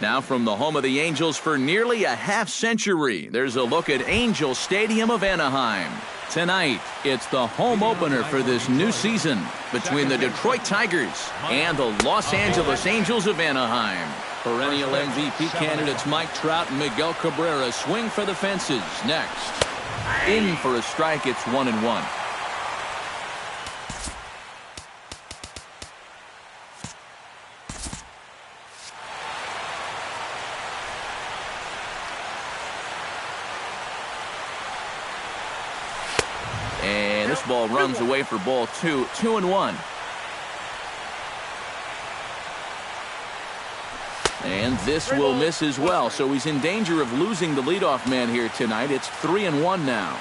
Now from the home of the Angels for nearly a half-century, there's a look at Angel Stadium of Anaheim. Tonight, it's the home opener for this new season between the Detroit Tigers and the Los Angeles Angels of Anaheim. Perennial MVP candidates Mike Trout and Miguel Cabrera swing for the fences next. In for a strike, it's 1-1. And this ball runs away for ball 2, 2-1. And this will miss as well, so he's in danger of losing the leadoff man here tonight. It's 3-1 now.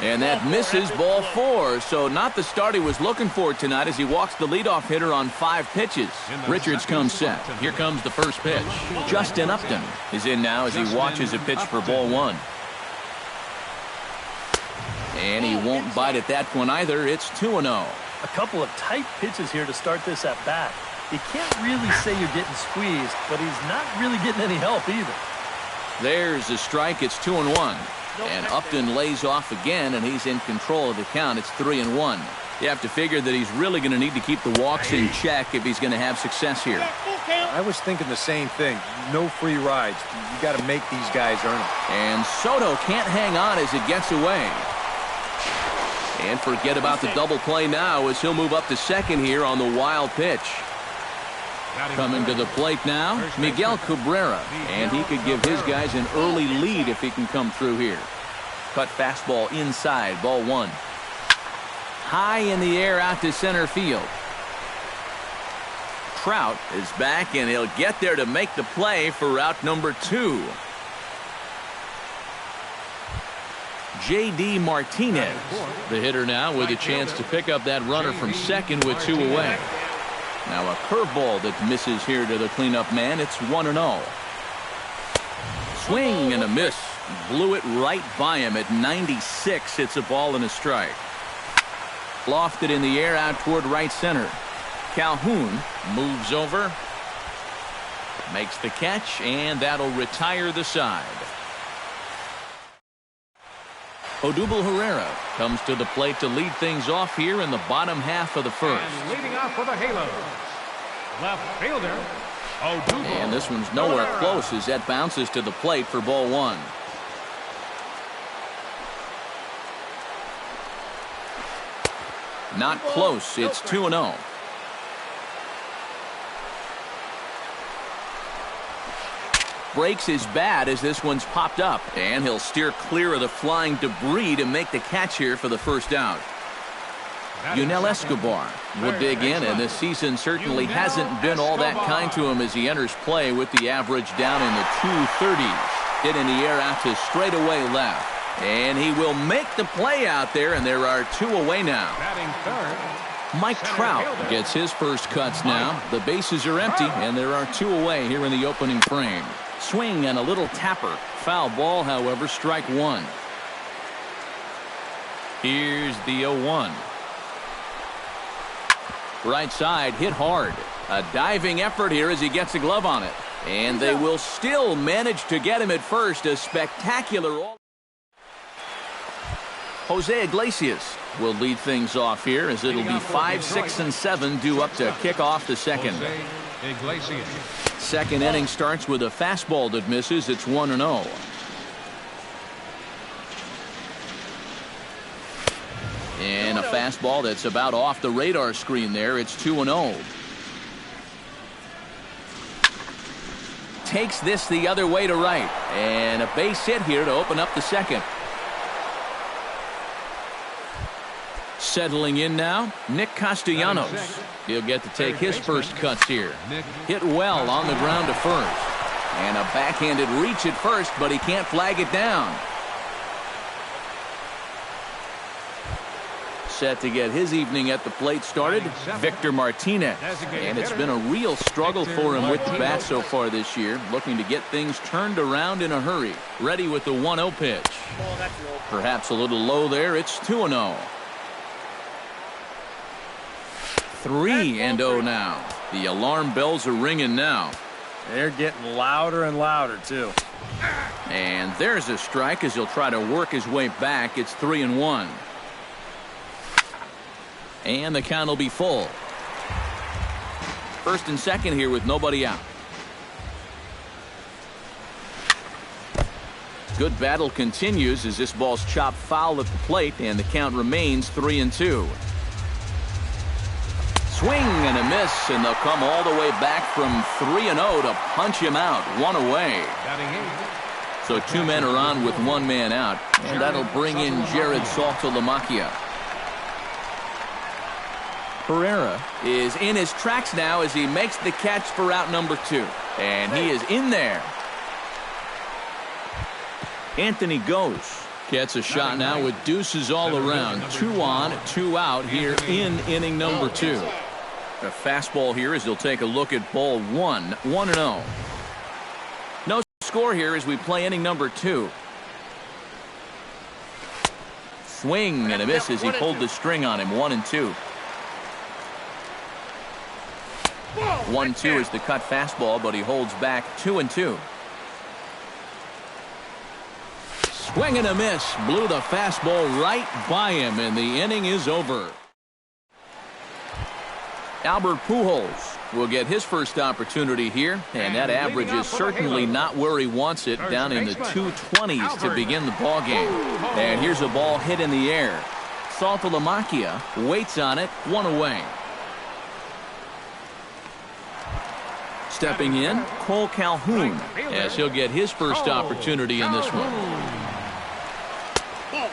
And that misses ball 4, so not the start he was looking for tonight as he walks the leadoff hitter on 5 pitches. Richards comes set. Here comes the first pitch. Justin Upton is in now as he watches a pitch for ball 1. And he won't bite at that one either. It's 2-0. A couple of tight pitches here to start this at bat. You can't really say you're getting squeezed, but he's not really getting any help either. There's a strike. It's 2-1. And Upton lays off again, and he's in control of the count. It's 3-1. You have to figure that he's really going to need to keep the walks in check if he's going to have success here. I was thinking the same thing. No free rides. You got to make these guys earn them. And Soto can't hang on as it gets away. And forget about the double play now as he'll move up to second here on the wild pitch. Coming to the plate now, Miguel Cabrera, and he could give his guys an early lead if he can come through here. Cut fastball inside, ball 1. High in the air out to center field. Trout is back, and he'll get there to make the play for out number 2. J.D. Martinez, the hitter now with a chance to pick up that runner from second with 2 away. Now a curveball that misses here to the cleanup man. It's 1-0. Swing and a miss. Blew it right by him at 96. It's a ball and a strike. Lofted in the air out toward right center. Calhoun moves over. Makes the catch, and that'll retire the side. Odubel Herrera comes to the plate to lead things off here in the bottom half of the first. And leading off for the Halos, left fielder, Odubel. And this one's nowhere close as that bounces to the plate for ball 1. Not close. It's 2-0. Breaks his bat as this one's popped up, and he'll steer clear of the flying debris to make the catch here for the first out. Yunel Escobar will dig in, and this season certainly hasn't been all that kind to him as he enters play with the average down in the 230s. Hit in the air out to straightaway left, and he will make the play out there, and there are 2 away now. Mike Trout gets his first cuts now. The bases are empty, and there are 2 away here in the opening frame. Swing and a little tapper. Foul ball, however, strike 1. Here's the 0-1. Right side, hit hard. A diving effort here as he gets a glove on it. And they will still manage to get him at first. A spectacular... Jose Iglesias will lead things off here as it'll be 5, 6, and 7 due up to kick off the second. Second inning starts with a fastball that misses. It's 1-0. And a fastball that's about off the radar screen there. It's 2-0. Takes this the other way to right. And a base hit here to open up the second. Settling in now, Nick Castellanos. He'll get to take his first cuts here. Hit well on the ground to first. And a backhanded reach at first, but he can't flag it down. Set to get his evening at the plate started, Victor Martinez. And it's been a real struggle for him with the bat so far this year, looking to get things turned around in a hurry. Ready with the 1-0 pitch. Perhaps a little low there. It's 2-0. 3-0 now. The alarm bells are ringing now. They're getting louder and louder, too. And there's a strike as he'll try to work his way back. It's 3-1. And the count will be full. First and second here with nobody out. Good battle continues as this ball's chopped foul at the plate, and the count remains 3-2. Swing and a miss, and they'll come all the way back from 3-0 to punch him out. One away. So two men are on with one man out, and that'll bring in Jared Saltalamacchia. Pereira is in his tracks now as he makes the catch for out number 2. And he is in there. Anthony goes. Gets a shot now with deuces all around. 2 on, 2 out here in inning number 2. A fastball here as he'll take a look at ball 1. 1-0. No score here as we play inning number 2. Swing and a miss as he pulled the string on him. 1-2. 1-2 is the cut fastball, but he holds back. 2-2. Swing and a miss. Blew the fastball right by him, and the inning is over. Albert Pujols will get his first opportunity here, and that average is certainly not where he wants it, down in the 220s to begin the ball game. And here's a ball hit in the air. Saltalamacchia waits on it. 1 away. Stepping in, Cole Calhoun, as he'll get his first opportunity in this one.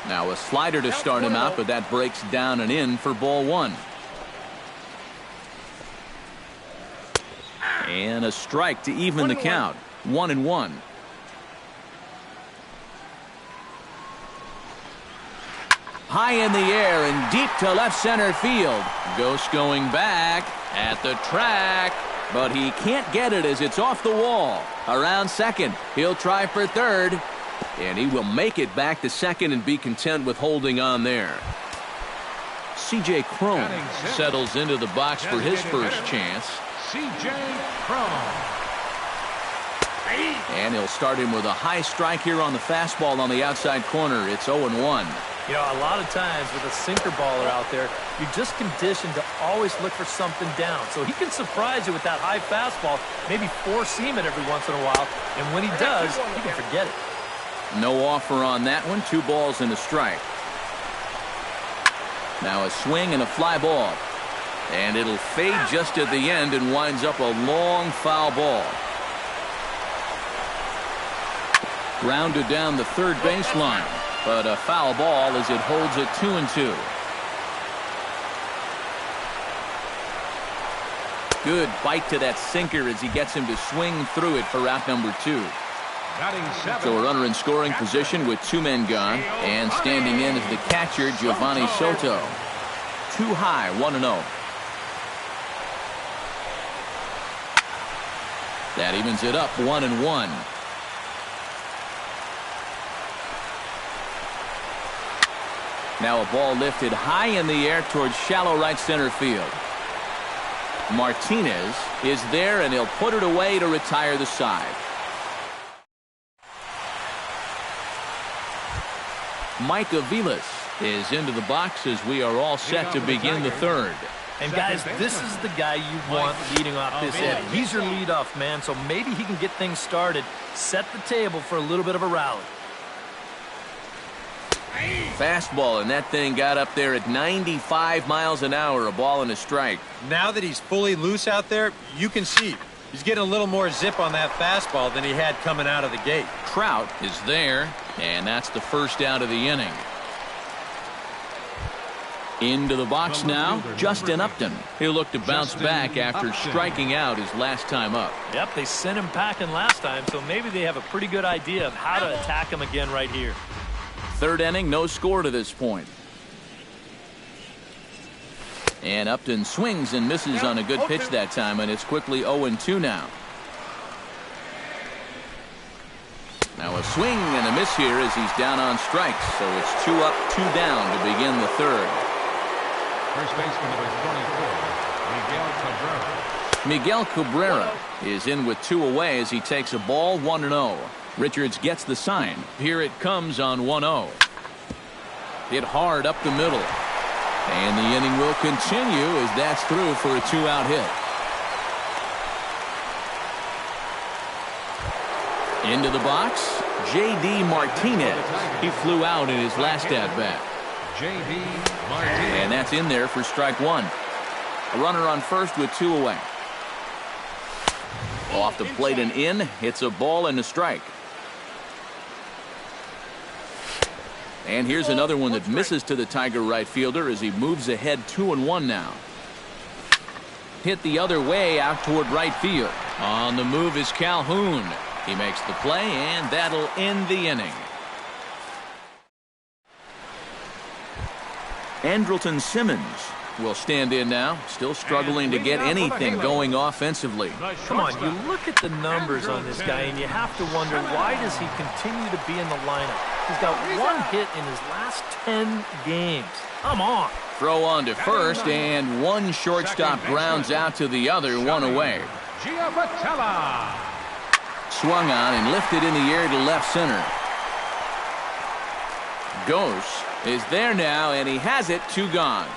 Now a slider to start him out, but that breaks down and in for ball 1. And a strike to even the count. 1-1. High in the air and deep to left center field. Ghost going back at the track, but he can't get it as it's off the wall. Around second, he'll try for third, and he will make it back to second and be content with holding on there. C.J. Cron settles into the box for his first chance. C.J. Cron. And he'll start him with a high strike here on the fastball on the outside corner. It's 0-1. You know, a lot of times with a sinker baller out there, you're just conditioned to always look for something down. So he can surprise you with that high fastball, maybe four-seam it every once in a while, and when he does, you can forget it. No offer on that one. 2 balls and a strike. Now a swing and a fly ball. And it'll fade just at the end and winds up a long foul ball. Grounded down the third baseline, but a foul ball as it holds it 2-2. Good bite to that sinker as he gets him to swing through it for out number 2. So a runner in scoring position with 2 men gone, and standing in is the catcher Giovanni Soto. Too high, 1-0. That evens it up, 1-1. Now a ball lifted high in the air towards shallow right center field. Martinez is there, and he'll put it away to retire the side. Mike Aviles is into the box as we are all set to begin the third. And guys, this is the guy you want leading off this inning. He's your leadoff man, so maybe he can get things started, set the table for a little bit of a rally. Fastball, and that thing got up there at 95 miles an hour, a ball and a strike. Now that he's fully loose out there, you can see he's getting a little more zip on that fastball than he had coming out of the gate. Trout is there, and that's the first out of the inning. Into the box now, Justin Upton. He'll look to bounce back after striking out his last time up. Yep, they sent him packing last time, so maybe they have a pretty good idea of how to attack him again right here. Third inning, no score to this point. And Upton swings and misses on a good pitch that time, and it's quickly 0-2 now. Now a swing and a miss here as he's down on strikes, so it's 2 up, 2 down to begin the third. First baseman number 24, Miguel Cabrera. Miguel Cabrera is in with 2 away as he takes a ball 1-0. Richards gets the sign. Here it comes on 1-0. Hit hard up the middle. And the inning will continue as that's through for a 2-out hit. Into the box, J.D. Martinez. He flew out in his last at-bat. J.D. Martinez. And that's in there for strike 1. A runner on first with 2 away. Off the plate and in. Hits a ball and a strike. And here's another one that misses to the Tiger right fielder as he moves ahead 2-1 now. Hit the other way out toward right field. On the move is Calhoun. He makes the play, and that'll end the inning. Andrelton Simmons will stand in now, still struggling to get anything going offensively. Come on, you look at the numbers on this guy, and you have to wonder, why does he continue to be in the lineup? He's got 1 hit in his last 10 games. Come on. Throw on to first, and one shortstop grounds out to the other, 1 away. Giambatella. Swung on and lifted in the air to left center. Ghost is there now, and he has it, 2 gone.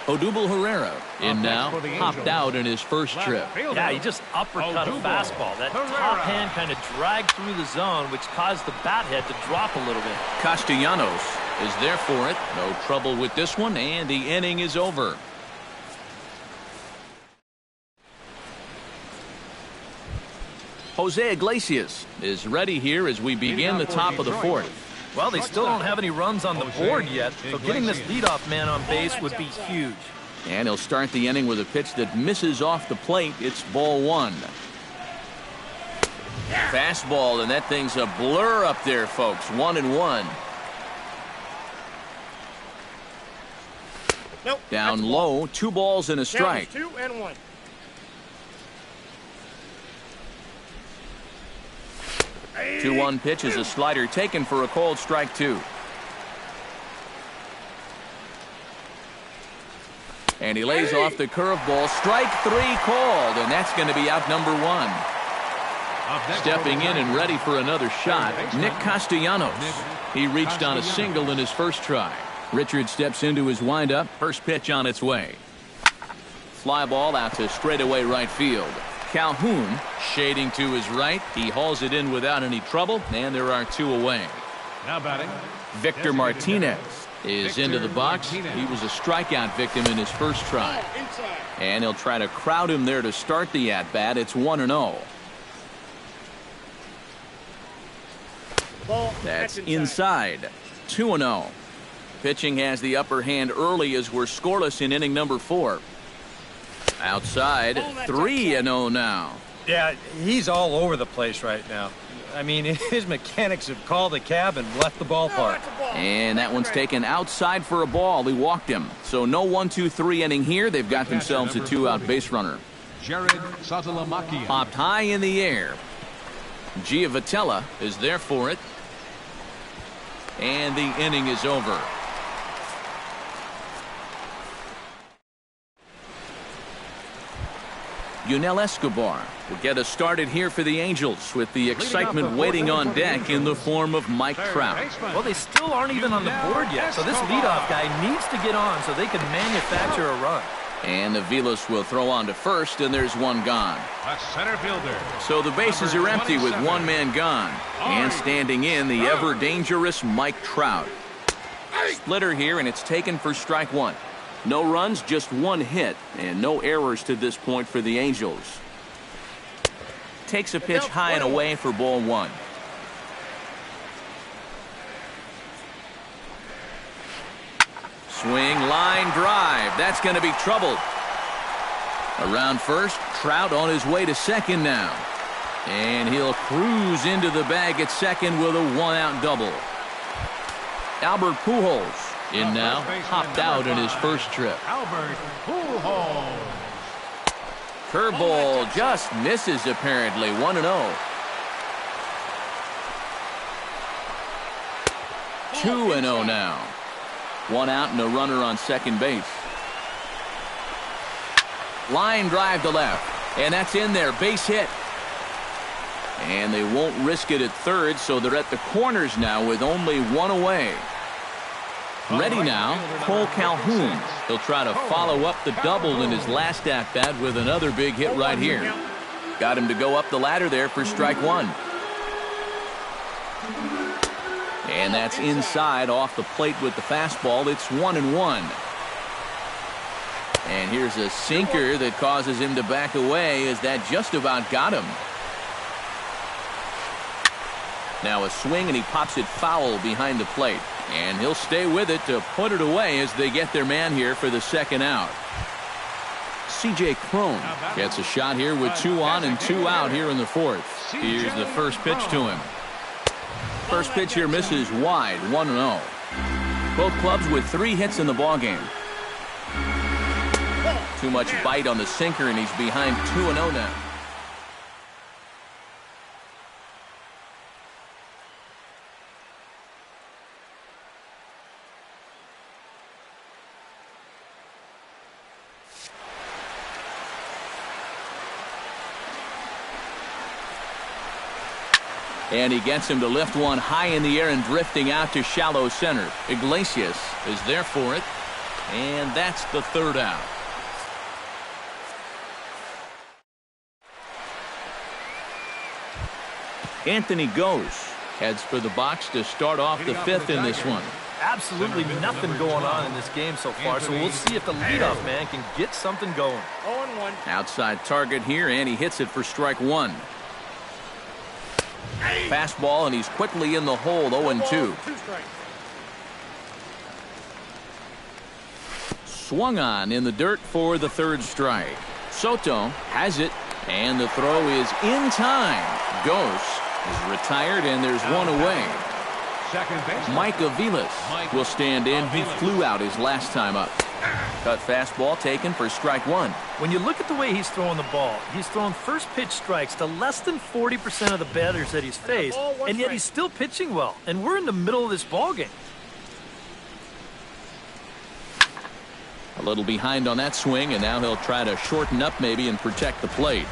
Odubel Herrera in now, popped out in his first trip. Yeah, he just uppercut a fastball. That top hand kind of dragged through the zone, which caused the bat head to drop a little bit. Castellanos is there for it. No trouble with this one, and the inning is over. Jose Iglesias is ready here as we begin the top of the 4th. Well, they still don't have any runs on the board yet, so getting this leadoff man on base would be huge. And he'll start the inning with a pitch that misses off the plate. It's ball 1. Fastball, and that thing's a blur up there, folks. 1-1. Nope, down low, 2 balls and a strike. 2-1. 2-1 pitch is a slider taken for a called strike 2. And he lays off the curveball. Strike 3 called, and that's going to be out number 1. Stepping in and ready for another shot, Nick Castellanos. He reached on a single in his first try. Richard steps into his windup. First pitch on its way. Fly ball out to straightaway right field. Calhoun shading to his right. He hauls it in without any trouble, and there are 2 away. Now batting, Victor Martinez is into the box. He was a strikeout victim in his first try. And he'll try to crowd him there to start the at-bat. It's 1-0. That's inside. 2-0. Pitching has the upper hand early as we're scoreless in inning number 4. Outside, 3-0 now. Yeah, he's all over the place right now. I mean, his mechanics have called a cab and left the ballpark. And that one's taken outside for a ball. He walked him. So no 1-2-3 inning here. They've got themselves a 2-out base runner. Jared Saltalamacchia. Popped high in the air. Giambatella is there for it. And the inning is over. Yunel Escobar will get us started here for the Angels with the excitement waiting on deck in the form of Mike Trout. Well, they still aren't even on the board yet, so this leadoff guy needs to get on so they can manufacture a run. And Aviles will throw on to first, and there's 1 gone. A center fielder. So the bases are empty with 1 man gone. And standing in, the ever-dangerous Mike Trout. Splitter here, and it's taken for strike 1. No runs, just 1 hit, and no errors to this point for the Angels. Takes a pitch high and away for ball 1. Swing, line drive. That's going to be trouble. Around first, Trout on his way to second now. And he'll cruise into the bag at second with a 1-out double. Albert Pujols in now, hopped out in his first trip. Albert Pujols. Curveball just misses apparently. 1-0. 2-0 now. 1 out and a runner on second base. Line drive to left. And that's in there. Base hit. And they won't risk it at third, so they're at the corners now with only one away. Ready now, Cole Calhoun. He'll try to follow up the double in his last at-bat with another big hit right here. Got him to go up the ladder there for strike one. And that's inside off the plate with the fastball. It's 1-1. And here's a sinker that causes him to back away as that just about got him. Now a swing, and he pops it foul behind the plate. And he'll stay with it to put it away as they get their man here for the second out. C.J. Cron gets a shot here with 2 on and 2 out here in the fourth. Here's the first pitch to him. First pitch here misses wide, 1-0. Both clubs with 3 hits in the ballgame. Too much bite on the sinker, and he's behind 2-0 now. And he gets him to lift one high in the air and drifting out to shallow center. Iglesias is there for it. And that's the third out. Anthony Gose heads for the box to start off the fifth in this one. Absolutely nothing going on in this game so far, so we'll see if the leadoff man can get something going. 0-1. Outside target here, and he hits it for strike one. Fastball, and he's quickly in the hole, 0-2. Swung on in the dirt for the third strike. Soto has it, and the throw is in time. Gose is retired, and there's one away. Second base. Mike Aviles will stand in. He flew out his last time up. Cut fastball taken for strike one. When you look at the way he's throwing the ball, he's throwing first pitch strikes to less than 40% of the batters that he's faced, and yet he's still pitching well. And we're in the middle of this ball game. A little behind on that swing, and now he'll try to shorten up maybe and protect the plate.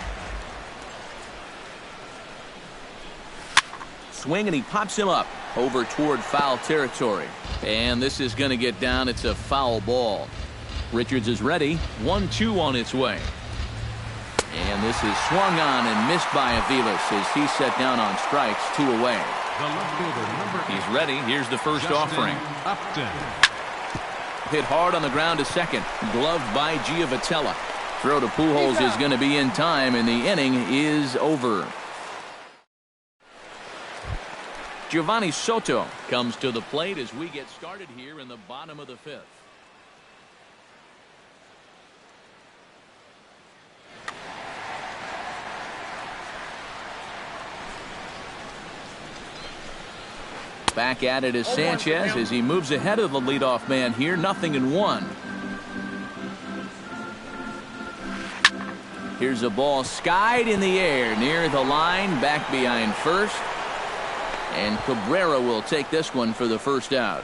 Swing, and he pops him up over toward foul territory. And this is going to get down. It's a foul ball. Richards is ready. 1-2 on its way. And this is swung on and missed by Aviles as he's set down on strikes, 2 away. He's ready. Here's the first offering. Hit hard on the ground to second. Gloved by Giovitella. Throw to Pujols is going to be in time, and the inning is over. Giovanni Soto comes to the plate as we get started here in the bottom of the fifth. Back at it is Sanchez as he moves ahead of the leadoff man here. 0-1. Here's a ball skied in the air near the line, back behind first. And Cabrera will take this one for the first out.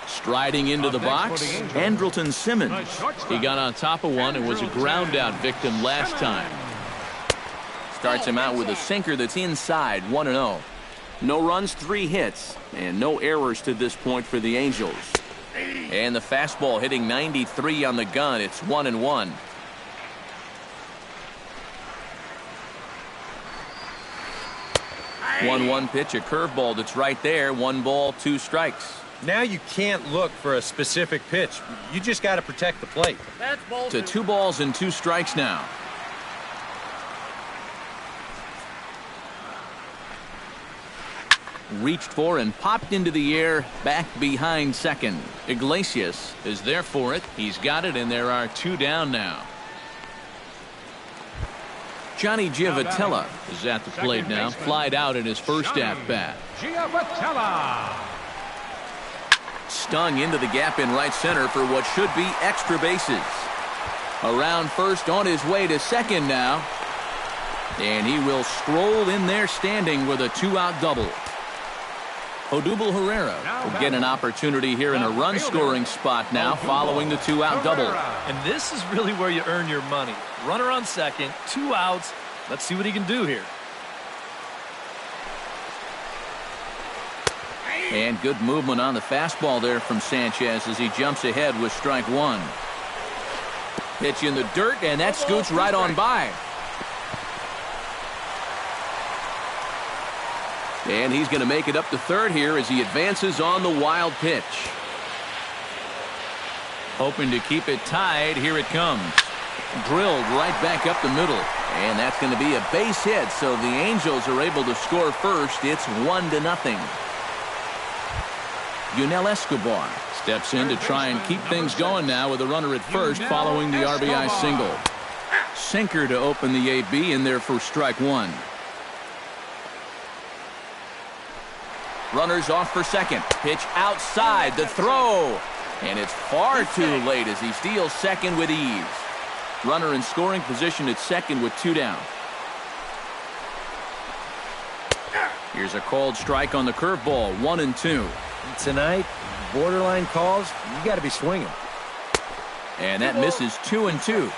Striding into the box, Andrelton Simmons. He got on top of one and was a ground out victim last time. Starts him out with a sinker that's inside, 1-0. No runs, 3 hits, and no errors to this point for the Angels. And the fastball hitting 93 on the gun. It's 1-1. One pitch, a curveball that's right there. 1 ball, 2 strikes. Now you can't look for a specific pitch. You just got to protect the plate. To 2 balls and 2 strikes now. Reached for and popped into the air, back behind second. Iglesias is there for it. He's got it, and there are 2 down now. Johnny Giovitella is at the plate now. Flied out in his first at-bat. Giovitella. Stung into the gap in right center for what should be extra bases. Around first, on his way to second now. And he will stroll in there standing with a 2-out double. Odubel Herrera will get an opportunity here in a run-scoring spot now following the two-out double. And this is really where you earn your money. Runner on second, 2 outs. Let's see what he can do here. And good movement on the fastball there from Sanchez as he jumps ahead with strike one. Pitch in the dirt, and that scoots right on by. And he's going to make it up to third here as he advances on the wild pitch. Hoping to keep it tied. Here it comes. Drilled right back up the middle. And that's going to be a base hit, so the Angels are able to score first. It's 1-0. Yunel Escobar steps in to try and keep things going now with a runner at first following the RBI single. Sinker to open the AB in there for strike one. Runners off for second. Pitch outside. The throw. And it's far too late as he steals second with ease. Runner in scoring position at second with 2 down. Here's a called strike on the curveball. 1-2. Tonight, borderline calls, you got to be swinging. And that misses 2-2.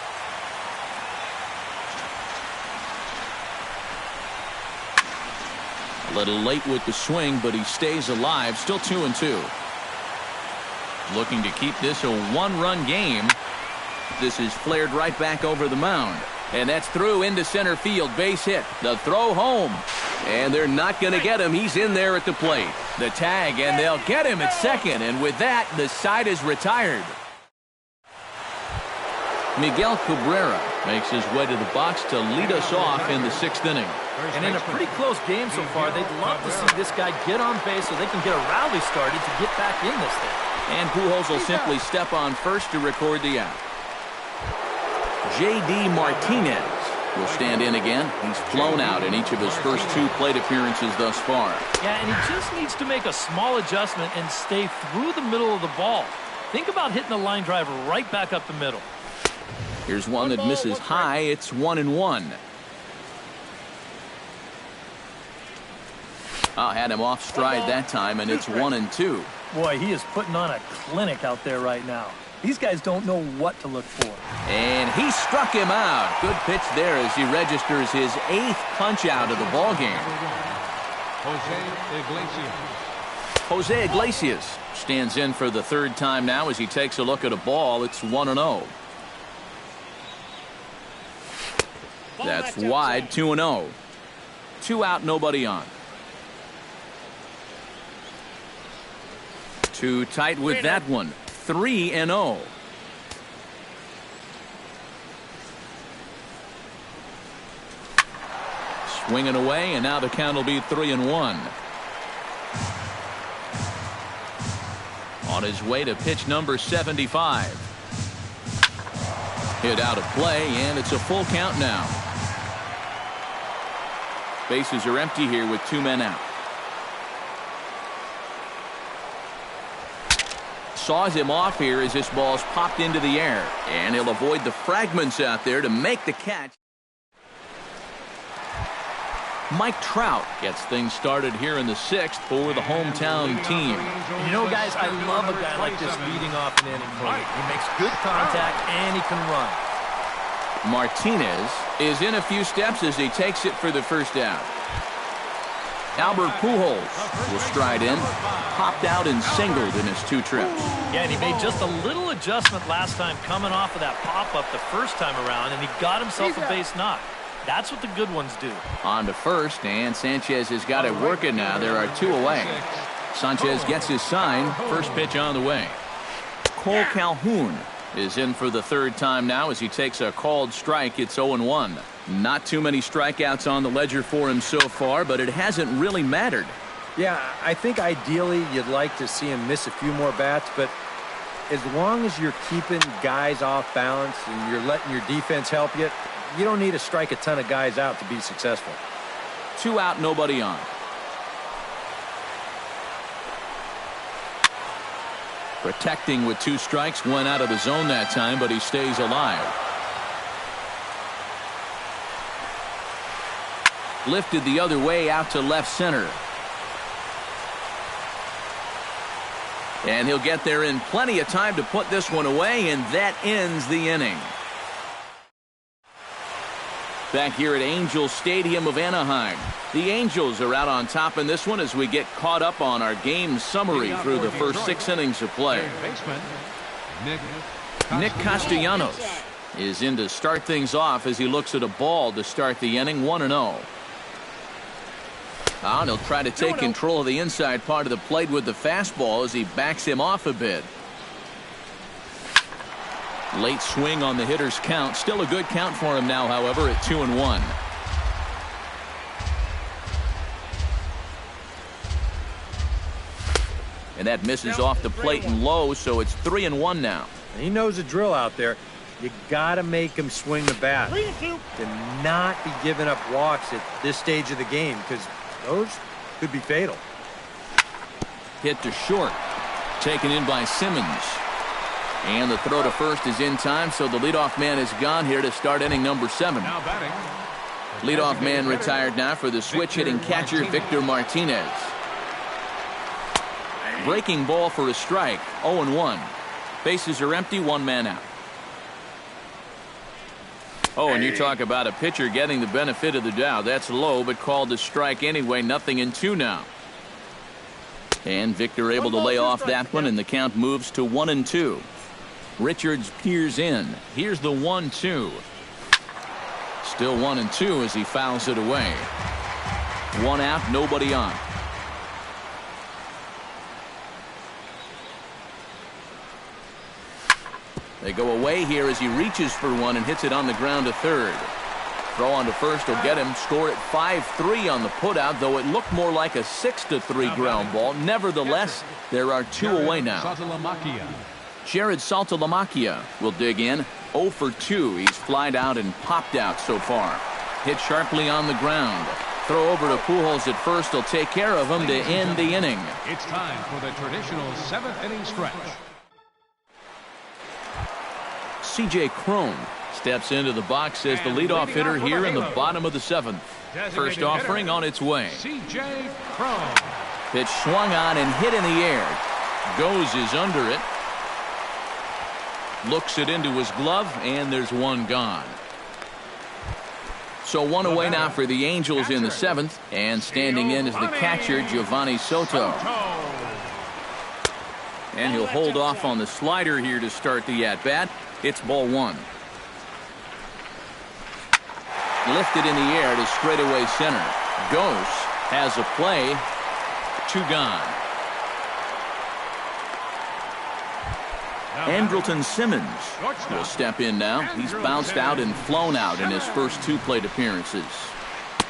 A little late with the swing, but he stays alive. Still 2-2. Looking to keep this a 1-run game. This is flared right back over the mound. And that's through into center field. Base hit. The throw home. And they're not going to get him. He's in there at the plate. The tag, and they'll get him at second. And with that, the side is retired. Miguel Cabrera makes his way to the box to lead us off in the 6th inning. And in a pretty close game so far, they'd love to see this guy get on base so they can get a rally started to get back in this thing. And Pujols will simply step on first to record the out. J.D. Martinez will stand in again. He's flown out in each of his first 2 plate appearances thus far. Yeah, and he just needs to make a small adjustment and stay through the middle of the ball. Think about hitting a line drive right back up the middle. Here's one that misses high. It's 1-1. Had him off stride that time, and it's 1-2. Boy, he is putting on a clinic out there right now. These guys don't know what to look for. And he struck him out. Good pitch there as he registers his 8th punch out of the ball game. Jose Iglesias stands in for the 3rd time now as he takes a look at a ball. It's 1-0. That's wide. 2-0. 2 out, nobody on. Too tight with that one. 3-0. Swinging away, and now the count will be 3-1. On his way to pitch number 75. Hit out of play, and it's a full count now. Bases are empty here with 2 men out. Saws him off here as this ball's popped into the air. And he'll avoid the fragments out there to make the catch. Mike Trout gets things started here in the 6th for the hometown team. You know, guys, I love a guy like this leading off an inning for you. He makes good contact, and he can run. Martinez is in a few steps as he takes it for the first down. Albert Pujols will stride in, popped out and singled in his 2 trips. Yeah, and he made just a little adjustment last time coming off of that pop-up the first time around, and he got himself a base knock. That's what the good ones do. On to first, and Sanchez has got it working now. There are 2 away. Sanchez gets his sign. First pitch on the way. Cole Calhoun is in for the 3rd time now as he takes a called strike. It's 0-1. Not too many strikeouts on the ledger for him so far, but it hasn't really mattered. Yeah, I think ideally you'd like to see him miss a few more bats, but as long as you're keeping guys off balance and you're letting your defense help you, you don't need to strike a ton of guys out to be successful. 2 out, nobody on. Protecting with 2 strikes, went out of the zone that time, but he stays alive. Lifted the other way out to left center. And he'll get there in plenty of time to put this one away, and that ends the inning. Back here at Angels Stadium of Anaheim, the Angels are out on top in this one as we get caught up on our game summary through the first 6 innings of play. Nick Castellanos is in to start things off as he looks at a ball to start the inning, 1-0. And he'll try to take control of the inside part of the plate with the fastball as he backs him off a bit. Late swing on the hitter's count. Still a good count for him now, however, at 2-1. And that misses off the plate and low, so it's 3-1 now. He knows the drill out there. You got to make him swing the bat. To not be giving up walks at this stage of the game, because those could be fatal. Hit to short. Taken in by Simmons. And the throw to first is in time, so the leadoff man is gone here to start inning number 7. Now batting. Leadoff man retired now for the switch-hitting catcher, Victor Martinez. Breaking ball for a strike, 0-1. Bases are empty, 1 man out. Oh, and you talk about a pitcher getting the benefit of the doubt. That's low, but called a strike anyway. 0-2 now. And Victor able to lay off that one, and the count moves to 1-2. Richards peers in. Here's the 1-2. Still 1-2 as he fouls it away. 1 out, nobody on. They go away here as he reaches for one and hits it on the ground to third. Throw on to first will get him. Score at 5-3 on the putout, though it looked more like a 6-3 ground ball. Nevertheless, there are 2 away now. Jared Saltalamacchia will dig in. 0 for 2. He's flied out and popped out so far. Hit sharply on the ground. Throw over to Pujols at first. He'll take care of him to end the inning. It's time for the traditional 7th inning stretch. C.J. Cron steps into the box as the leadoff hitter here in the bottom of the 7th. First offering on its way. C.J. Cron. Pitch swung on and hit in the air. Goes is under it. Looks it into his glove, and there's 1 gone. So 1 away now for the Angels in the 7th, and standing in is the catcher, Giovanni Soto. And he'll hold off on the slider here to start the at-bat. It's ball 1. Lifted in the air to straightaway center. Gose has a play. 2 gone. Andrelton Simmons will step in now. He's bounced out and flown out in his first 2 plate appearances.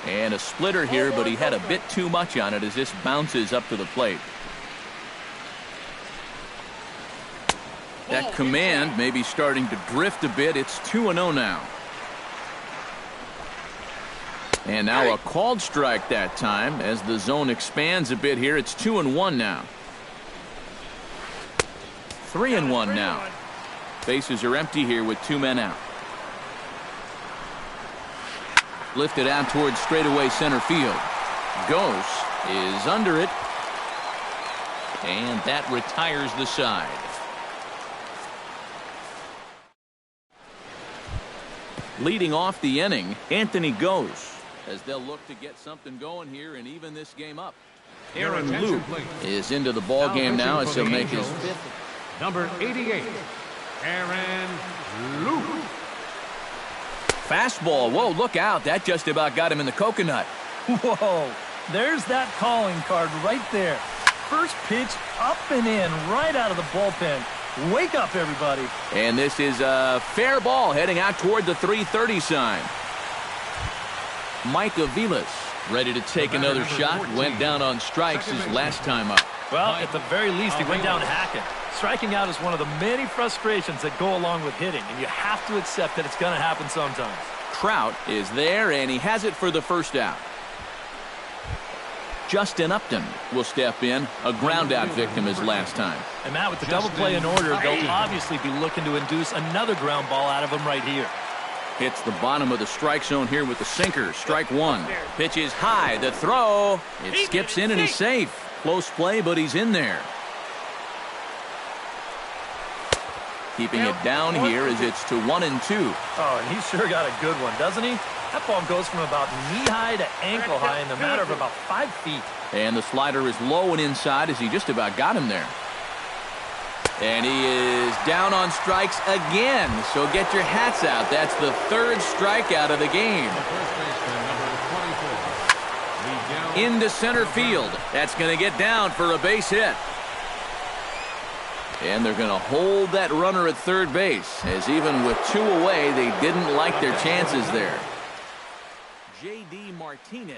And a splitter here, but he had a bit too much on it as this bounces up to the plate. That command may be starting to drift a bit. It's 2-0 now. And now a called strike that time as the zone expands a bit here. It's 2-1 now. 3-1 now. Bases are empty here with 2 men out. Lifted out towards straightaway center field. Gose is under it. And that retires the side. Leading off the inning, Anthony Gose, as they'll look to get something going here and even this game up. Aaron Loup is into the ball game now as he'll make his 5th. Number 88, Aaron Loup. Fastball. Whoa, look out. That just about got him in the coconut. Whoa, there's that calling card right there. First pitch up and in right out of the bullpen. Wake up, everybody. And this is a fair ball heading out toward the 330 sign. Mike Aviles ready to take another shot. Went down on strikes his last time up. Well, at the very least, he went down hacking. Striking out is one of the many frustrations that go along with hitting, and you have to accept that it's going to happen sometimes. Trout is there, and he has it for the first out. Justin Upton will step in, a ground-out victim his last time. And Matt, with the double play in order, they'll obviously be looking to induce another ground ball out of him right here. Hits the bottom of the strike zone here with the sinker. Strike 1. Pitch is high. The throw. It skips in and he's safe. Close play, but he's in there. keeping it down here as it's to 1-2. Oh, and he sure got a good one, doesn't he? That ball goes from about knee-high to ankle-high in the matter of about 5 feet. And the slider is low and inside as he just about got him there. And he is down on strikes again. So get your hats out. That's the 3rd strikeout of the game. Into center field. That's going to get down for a base hit. And they're going to hold that runner at 3rd base, as even with 2 away, they didn't like their chances there. J.D. Martinez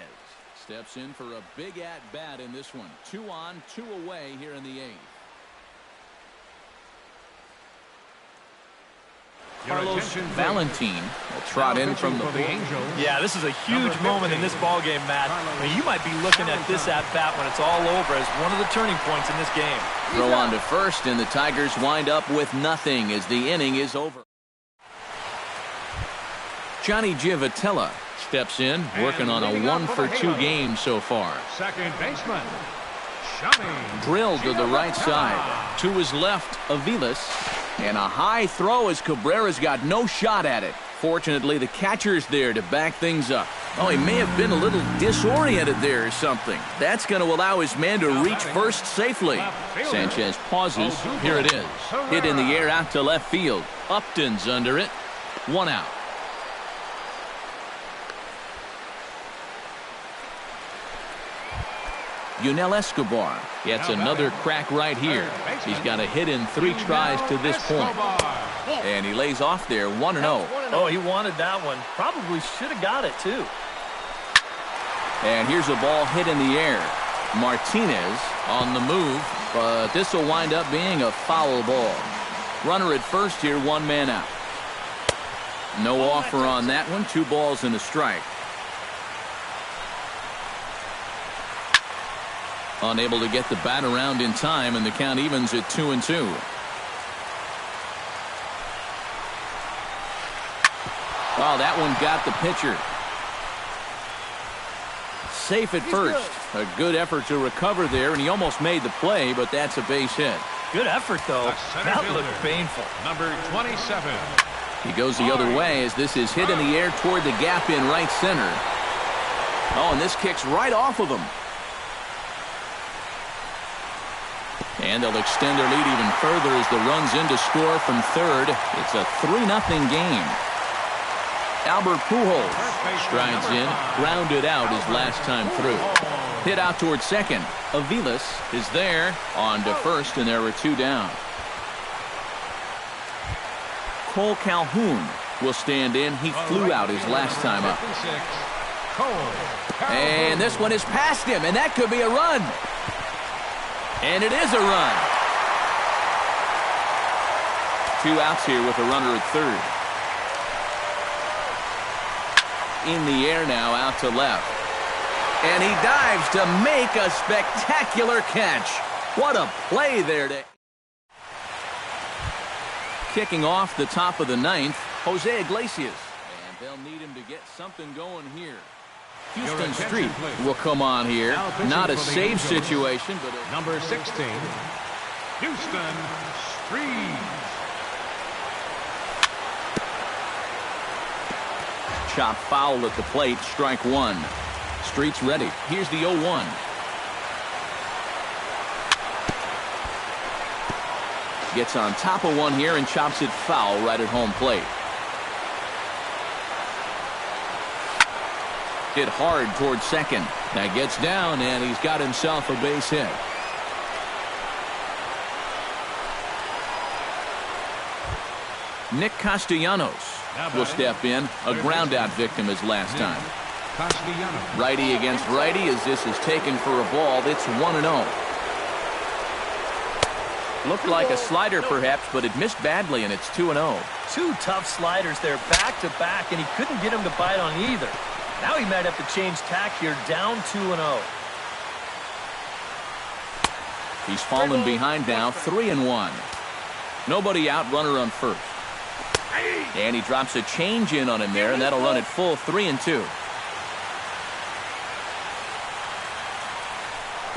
steps in for a big at-bat in this one. 2 on, 2 away here in the 8th. Carlos Valentin will trot in from the Angels. Yeah, this is a huge moment in this ballgame, Matt. I mean, you might be looking at this at-bat when it's all over as one of the turning points in this game. Throw on to first, and the Tigers wind up with nothing as the inning is over. Johnny Giavotella steps in, working on a 1-for-2 game so far. Second baseman, drilled to the right side. To his left, Aviles. And a high throw as Cabrera's got no shot at it. Fortunately, the catcher's there to back things up. Oh, he may have been a little disoriented there or something. That's going to allow his man to reach first safely. Sanchez pauses. Here it is. Hit in the air out to left field. Upton's under it. 1 out. Yunel Escobar gets another crack right here. He's got a hit in 3 tries to this point. And he lays off there 1-0. Oh, he wanted that one. Probably should have got it, too. And here's a ball hit in the air. Martinez on the move, but this will wind up being a foul ball. Runner at first here, 1 man out. No offer on that one. 2 balls and a strike. Unable to get the bat around in time, and the count evens at 2-2. Wow, that one got the pitcher. Safe at first. A good effort to recover there, and he almost made the play, but that's a base hit. Good effort, though. That looked painful. Number 27. He goes the other way as this is hit in the air toward the gap in right center. Oh, and this kicks right off of him. And they'll extend their lead even further as the runs in to score from 3rd. It's a 3-0 game. Albert Pujols strides in, grounded out his last time through. Hit out towards second. Aviles is there on to first, and there are 2 down. Cole Calhoun will stand in. He flew out his last time up. And this one is past him, and that could be a run. And it is a run. 2 outs here with a runner at 3rd. In the air now, out to left. And he dives to make a spectacular catch. What a play there. Kicking off the top of the 9th, Jose Iglesias. And they'll need him to get something going here. Houston Street will come on here. Not a save situation, but number 16, Houston Street. Chop foul at the plate, strike 1. Street's ready. Here's the 0-1. Gets on top of one here and chops it foul right at home plate. Hit hard towards second. That gets down, and he's got himself a base hit. Nick Castellanos will step in. A ground-out victim his last time. Righty against righty as this is taken for a ball. It's 1-0. Looked like a slider perhaps, but it missed badly, and it's 2-0. 2 tough sliders there back-to-back, and he couldn't get him to bite on either. Now he might have to change tack here, down 2-0. He's fallen behind now, 3-1. Nobody out, runner on first. And he drops a change in on him there, and that'll run it full 3-2.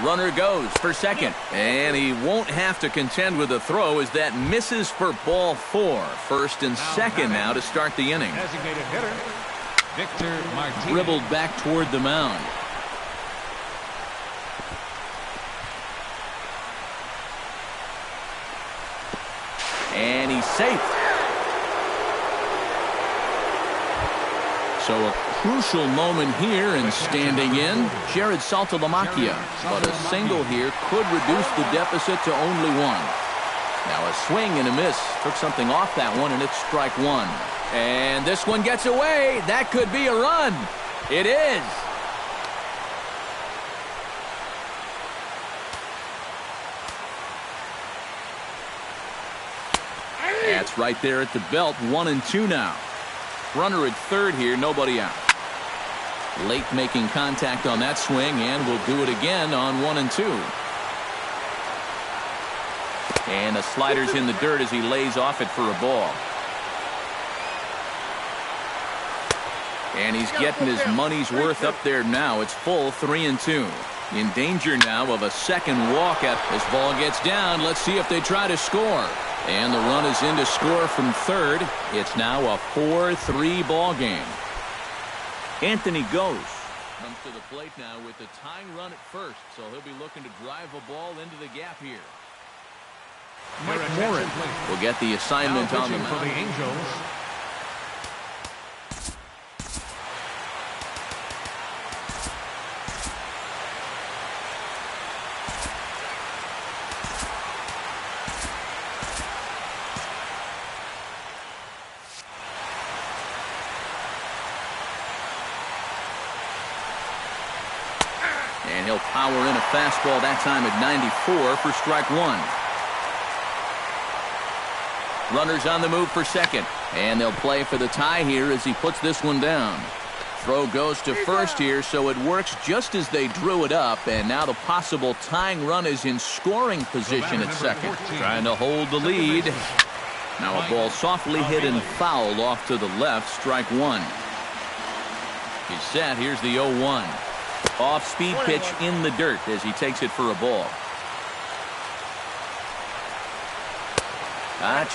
Runner goes for second, and he won't have to contend with a throw as that misses for ball 4. First and second now to start the inning. Designated hitter, Victor Martinez. Dribbled back toward the mound. And he's safe. So a crucial moment here, and standing in, Jared Saltalamacchia. But a single here could reduce the deficit to only 1. Now a swing and a miss. Took something off that one, and it's strike 1. And this one gets away. That could be a run. It is. That's right there at the belt. 1 and 2 now. Runner at third here, nobody out. Late making contact on that swing, and will do it again on 1 and 2. And the slider's in the dirt as he lays off it for a ball. And he's getting his money's worth up there now. It's full 3 and 2. In danger now of a second walk. This ball gets down. Let's see if they try to score. And the run is in to score from third. It's now a 4-3 ball game. Anthony goes. Comes to the plate now with the tying run at first. So he'll be looking to drive a ball into the gap here. Mike Morin will get the assignment on the mound. For the Angels. And he'll power in a fastball that time at 94 for strike 1. Runners on the move for second. And they'll play for the tie here as he puts this one down. Throw goes to first here, so it works just as they drew it up. And now the possible tying run is in scoring position at second. Trying to hold the lead. Now a ball softly hit and fouled off to the left. Strike 1. He's set. Here's the 0-1. Off-speed pitch in the dirt as he takes it for a ball.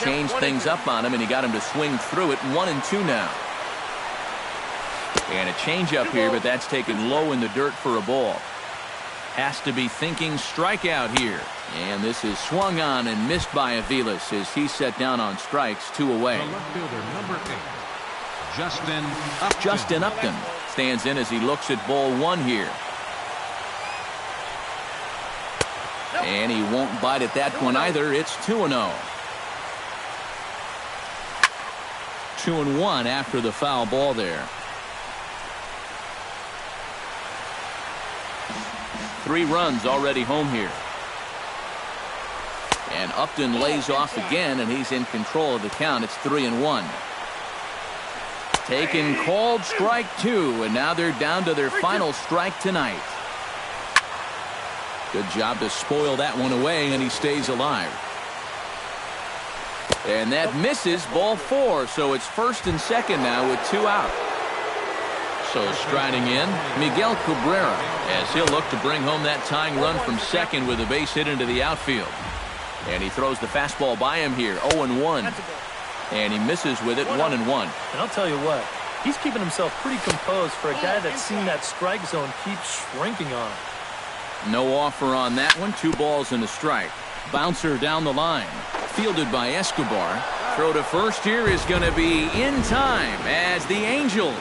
Changed things up on him, and he got him to swing through it. 1 and 2 now. And a changeup here, but that's taken low in the dirt for a ball. Has to be thinking strikeout here. And this is swung on and missed by Aviles as he's set down on strikes. 2 away. The left fielder, number 8, Justin Upton stands in as he looks at ball 1 here. And he won't bite at that one either. It's 2-0. 2-1 after the foul ball there. 3 runs already home here. And Upton lays off again, and he's in control of the count. It's 3-1. Taken, called, strike 2, and now they're down to their final strike tonight. Good job to spoil that one away, and he stays alive. And that misses, ball 4, so it's first and second now with 2 out. So striding in, Miguel Cabrera, as he'll look to bring home that tying run from second with a base hit into the outfield. And he throws the fastball by him here, 0-1. And he misses with it, 1-1. And I'll tell you what, he's keeping himself pretty composed for a guy that's seen that strike zone keep shrinking on him. No offer on that one. 2 balls and a strike. Bouncer down the line. Fielded by Escobar. Throw to first here is going to be in time as the Angels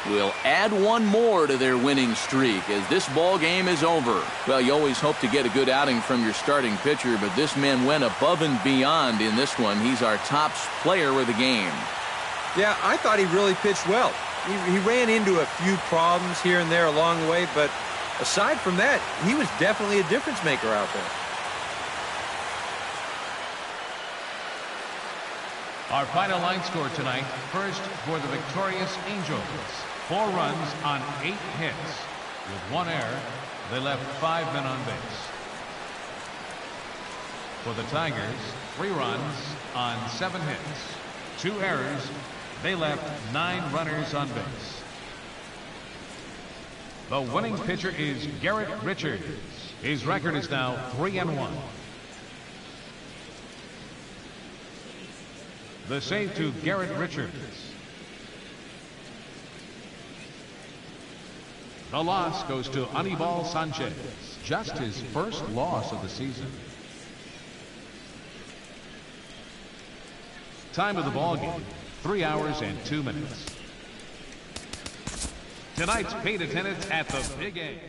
will add 1 more to their winning streak as this ball game is over. Well, you always hope to get a good outing from your starting pitcher, but this man went above and beyond in this one. He's our top player of the game. Yeah, I thought he really pitched well. He ran into a few problems here and there along the way, but aside from that, he was definitely a difference maker out there. Our final line score tonight. First for the victorious Angels. 4 runs on 8 hits. With 1 error, they left 5 men on base. For the Tigers, 3 runs on 7 hits. 2 errors, they left 9 runners on base. The winning pitcher is Garrett Richards. His record is now 3-1. The save to Garrett Richards. The loss goes to Anibal Sanchez. Just his first loss of the season. Time of the ball game, 3 hours and 2 minutes. Tonight's paid attendance at the Big A.